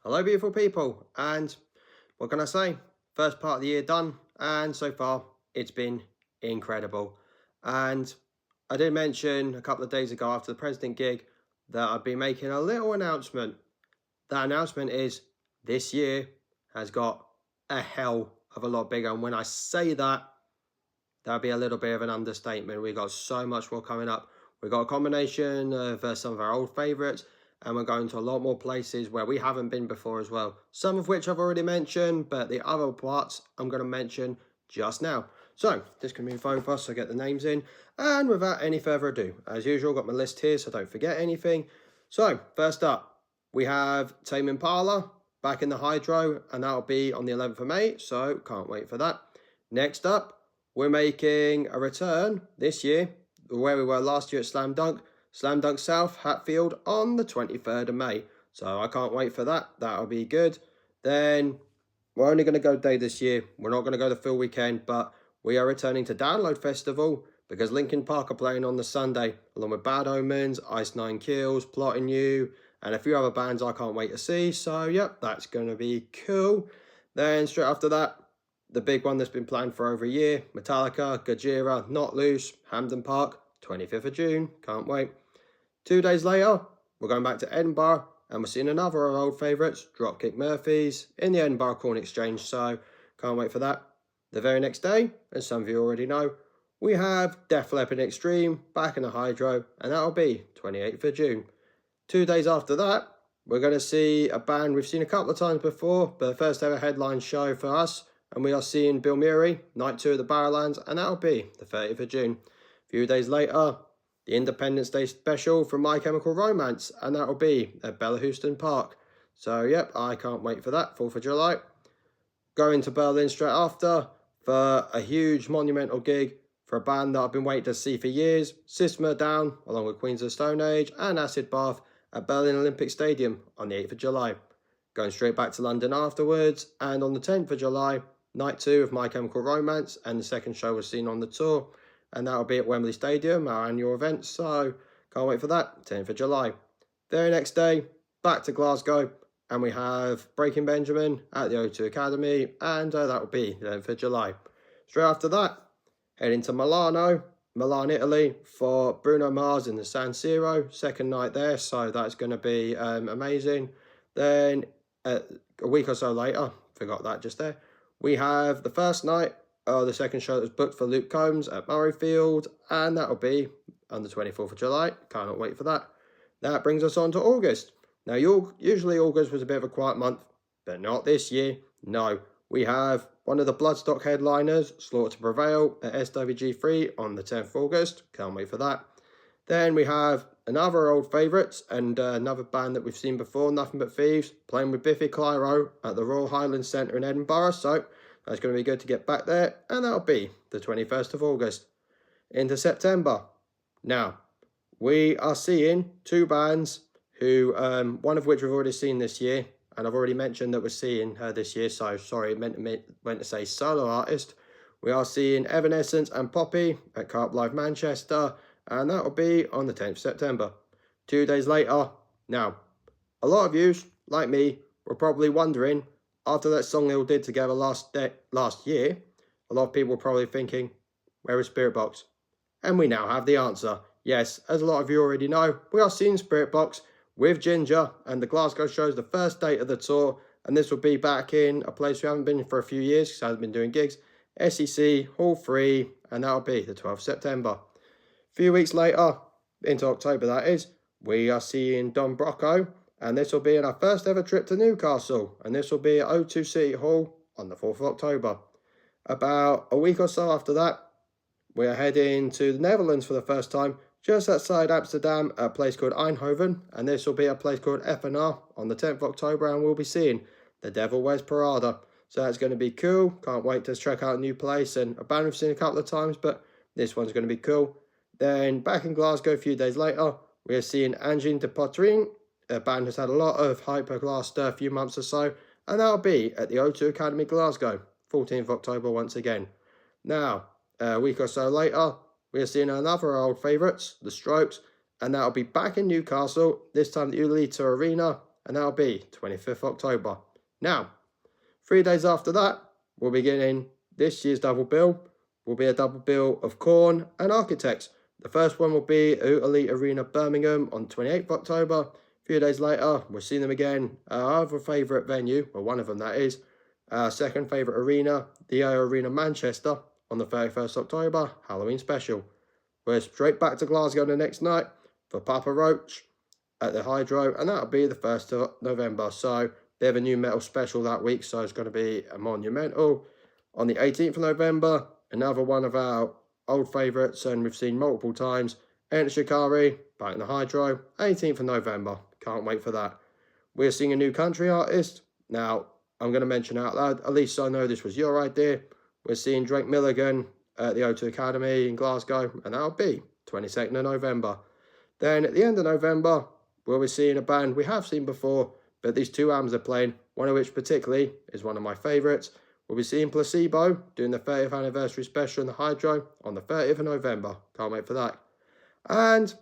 Hello, beautiful people, and what can I say? First part of the year done, and so far it's been incredible. And I did mention a couple of days ago after the president gig that I'd be making a little announcement. That announcement is this year has got a hell of a lot bigger, and when I say that, that'd be a little bit of an understatement. We've got so much more coming up. We've got a combination of some of our old favourites, and we're going to a lot more places where we haven't been before as well. Some of which I've already mentioned, but the other parts I'm going to mention just now. So, this can be focused, so get the names in. And without any further ado, as usual, got my list here, so don't forget anything. So, first up, we have Tame Impala back in the Hydro, and that'll be on the 11th of May, so can't wait for that. Next up, we're making a return this year, where we were last year at Slam Dunk South, Hatfield, on the 23rd of May. So I can't wait for that. That'll be good. Then we're only going to go day this year. We're not going to go the full weekend, but we are returning to Download Festival because Linkin Park are playing on the Sunday, along with Bad Omens, Ice Nine Kills, Plotting You, and a few other bands I can't wait to see. So, yep, that's going to be cool. Then straight after that, the big one that's been planned for over a year, Metallica, Gojira, Not Loose, Hampden Park, 25th of June, can't wait. 2 days later, we're going back to Edinburgh, and we're seeing another of our old favourites, Dropkick Murphys, in the Edinburgh Corn Exchange, so can't wait for that. The very next day, as some of you already know, we have Def Leppard Extreme back in the Hydro, and that'll be 28th of June. 2 days after that, we're going to see a band we've seen a couple of times before, but the first ever headline show for us, and we are seeing Bill Murray, Night 2 of the Barrowlands, and that'll be the 30th of June. A few days later, the Independence Day special from My Chemical Romance, and that'll be at Bella Houston Park. So, yep, I can't wait for that, 4th of July. Going to Berlin straight after for a huge monumental gig for a band that I've been waiting to see for years, System of a Down, along with Queens of the Stone Age and Acid Bath at Berlin Olympic Stadium on the 8th of July. Going straight back to London afterwards, and on the 10th of July, Night 2 of My Chemical Romance, and the second show was seen on the tour, and that'll be at Wembley Stadium, our annual event, so can't wait for that, 10th of July. Very next day, back to Glasgow, and we have Breaking Benjamin at the O2 Academy, and that will be the 11th of July. Straight after that, heading to Milan, Italy, for Bruno Mars in the San Siro, second night there, so that's going to be amazing. Then a week or so later, forgot that just there, we have the first night, the second show that was booked for Luke Combs at Murrayfield, and that'll be on the 24th of July. Cannot wait for that. That brings us on to August. Now, usually August was a bit of a quiet month, but not this year. No, we have one of the Bloodstock headliners, Slaughter to Prevail, at SWG3 on the 10th of August. Can't wait for that. Then we have another old favourites and another band that we've seen before, Nothing But Thieves, playing with Biffy Clyro at the Royal Highland Centre in Edinburgh. So that's going to be good to get back there. And that'll be the 21st of August. Into September. Now, we are seeing two bands who, one of which we've already seen this year. And I've already mentioned that we're seeing her this year. So, sorry, meant to say solo artist. We are seeing Evanescence and Poppy at Carp Live Manchester, and that will be on the 10th of September. 2 days later. Now, a lot of you, like me, were probably wondering, after that song they all did together last year, a lot of people were probably thinking, where is Spirit Box? And we now have the answer. Yes, as a lot of you already know, we are seeing Spirit Box with Ginger, and the Glasgow show is the first date of the tour, and this will be back in a place we haven't been in for a few years because I haven't been doing gigs, SEC Hall 3, and that'll be the 12th of September. A few weeks later, into October that is, we are seeing Don Brocco, and this will be in our first ever trip to Newcastle, and this will be at O2 City Hall on the 4th of October. About a week or so after that, we are heading to the Netherlands for the first time, just outside Amsterdam at a place called Eindhoven, and this will be a place called FNR on the 10th of October, and we'll be seeing The Devil Wears Prada. So that's going to be cool. Can't wait to check out a new place, and a band we've seen a couple of times, but this one's going to be cool. Then back in Glasgow a few days later, we are seeing Angine de Poitrine, a band who's had a lot of hype the last few months or so, and that'll be at the O2 Academy Glasgow, 14th of October once again. Now, a week or so later, we are seeing another old favourites, The Strokes, and that'll be back in Newcastle, this time at the Ulita Arena, and that'll be 25th October. Now, 3 days after that, we'll be getting this year's double bill. Will be a double bill of Korn and Architects. The first one will be at Elite Arena Birmingham on 28th October. A few days later, we'll see them again at our other favourite venue, or one of them that is, our second favourite arena, the AO Arena Manchester, on the 31st October, Halloween special. We're straight back to Glasgow the next night for Papa Roach at the Hydro, and that'll be the 1st of November. So, they have a new metal special that week, so it's going to be a monumental. On the 18th of November, another one of our old favourites, and we've seen multiple times, Enter Shikari, back in the Hydro, 18th of November. Can't wait for that. We're seeing a new country artist. Now, I'm going to mention out loud, at least I know this was your idea. We're seeing Drake Milligan at the O2 Academy in Glasgow, and that'll be 22nd of November. Then at the end of November, we'll be seeing a band we have seen before, but these two albums are playing, one of which particularly is one of my favourites. We'll be seeing Placebo doing the 30th anniversary special in the Hydro on the 30th of November. Can't wait for that. And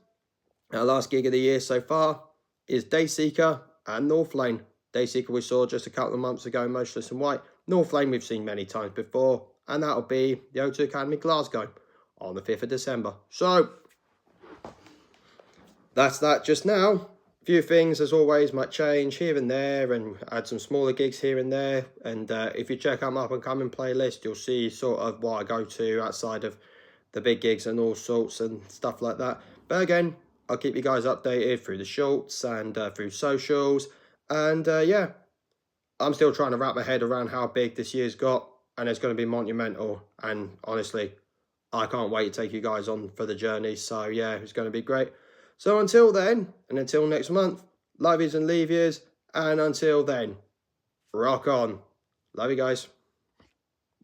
our last gig of the year so far is Dayseeker and Northlane. Dayseeker we saw just a couple of months ago, Motionless in White. Northlane we've seen many times before, and that'll be the O2 Academy Glasgow on the 5th of December. So, that's that just now. Few things, as always, might change here and there, and add some smaller gigs here and there. And if you check out my up and coming playlist, you'll see sort of what I go to outside of the big gigs and all sorts and stuff like that. But again, I'll keep you guys updated through the shorts and through socials. And yeah, I'm still trying to wrap my head around how big this year's got, and it's going to be monumental. And honestly, I can't wait to take you guys on for the journey. So yeah, it's going to be great. So until then, and until next month, love yous and leave yous, and until then, rock on. Love you guys.